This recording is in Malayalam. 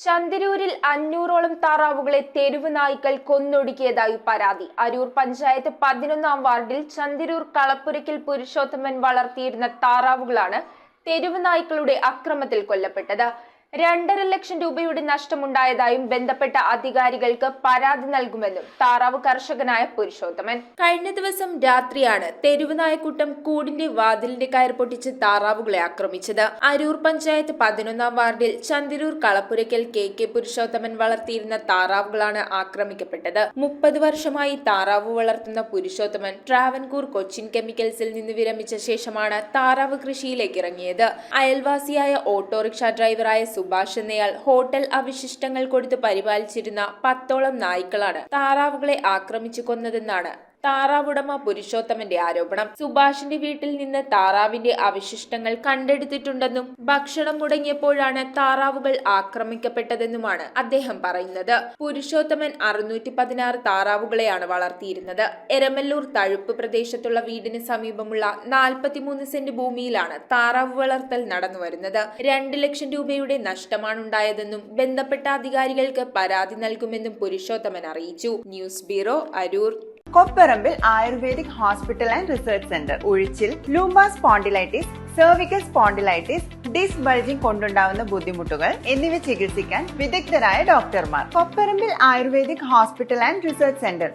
ചന്ദരൂരിൽ 500ഓളം താറാവുകളെ തെരുവ് നായ്ക്കൾ കൊന്നൊടുക്കിയതായി പരാതി. അരൂർ പഞ്ചായത്ത് 11-ാം വാർഡിൽ ചന്ദരൂർ കളപ്പുരയ്ക്കൽ പുരുഷോത്തമൻ വളർത്തിയിരുന്ന താറാവുകളാണ് തെരുവ് നായ്ക്കളുടെ അക്രമത്തിൽ കൊല്ലപ്പെട്ടത്. 2.5 ലക്ഷം രൂപയുടെ നഷ്ടമുണ്ടായതായും ബന്ധപ്പെട്ട അധികാരികൾക്ക് പരാതി നൽകുമെന്നും താറാവ് കർഷകനായ പുരുഷോത്തമൻ. കഴിഞ്ഞ ദിവസം രാത്രിയാണ് തെരുവ് നായക്കൂട്ടം കൂടിന്റെ വാതിലിന്റെ കയർ പൊട്ടിച്ച് താറാവുകളെ ആക്രമിച്ചത്. അരൂർ പഞ്ചായത്ത് 11-ാം വാർഡിൽ ചന്ദരൂർ കളപ്പുരയ്ക്കൽ കെ പുരുഷോത്തമൻ വളർത്തിയിരുന്ന താറാവുകളാണ് ആക്രമിക്കപ്പെട്ടത്. 30 വർഷമായി താറാവ് വളർത്തുന്ന പുരുഷോത്തമൻ ട്രാവൻകൂർ കൊച്ചിൻ കെമിക്കൽസിൽ നിന്ന് വിരമിച്ച ശേഷമാണ് താറാവ് കൃഷിയിലേക്ക് ഇറങ്ങിയത്. അയൽവാസിയായ ഓട്ടോറിക്ഷ ഡ്രൈവറായ സുഭാഷ് എന്നയാൾ ഹോട്ടൽ അവശിഷ്ടങ്ങൾ കൊടുത്ത് പരിപാലിച്ചിരുന്ന 10ഓളം നായ്ക്കളാണ് താറാവുകളെ ആക്രമിച്ചു കൊന്നതെന്നാണ് താറാവുടമ പുരുഷോത്തമന്റെ ആരോപണം. സുഭാഷിന്റെ വീട്ടിൽ നിന്ന് താറാവിന്റെ അവശിഷ്ടങ്ങൾ കണ്ടെടുത്തിട്ടുണ്ടെന്നും ഭക്ഷണം മുടങ്ങിയപ്പോഴാണ് താറാവുകൾ ആക്രമിക്കപ്പെട്ടതെന്നുമാണ് അദ്ദേഹം പറയുന്നത്. പുരുഷോത്തമൻ 616 താറാവുകളെയാണ് വളർത്തിയിരുന്നത്. എരമല്ലൂർ തഴുപ്പ് പ്രദേശത്തുള്ള വീടിന് സമീപമുള്ള 43 സെന്റ് ഭൂമിയിലാണ് താറാവ് വളർത്തൽ നടന്നുവരുന്നത്. 2 ലക്ഷം രൂപയുടെ നഷ്ടമാണുണ്ടായതെന്നും ബന്ധപ്പെട്ട അധികാരികൾക്ക് പരാതി നൽകുമെന്നും പുരുഷോത്തമൻ അറിയിച്ചു. News bureau, Aroor. Kopparambil ayurvedic hospital and research centre. ഉഴിച്ചിൽ, lumbar spondylitis, cervical spondylitis, disc bulging കൊണ്ടുണ്ടാവുന്ന ബുദ്ധിമുട്ടുകൾ എന്നിവ ചികിത്സിക്കാൻ വിദഗ്ധരായ ഡോക്ടർമാർ. Kopparambil ayurvedic hospital and research centre.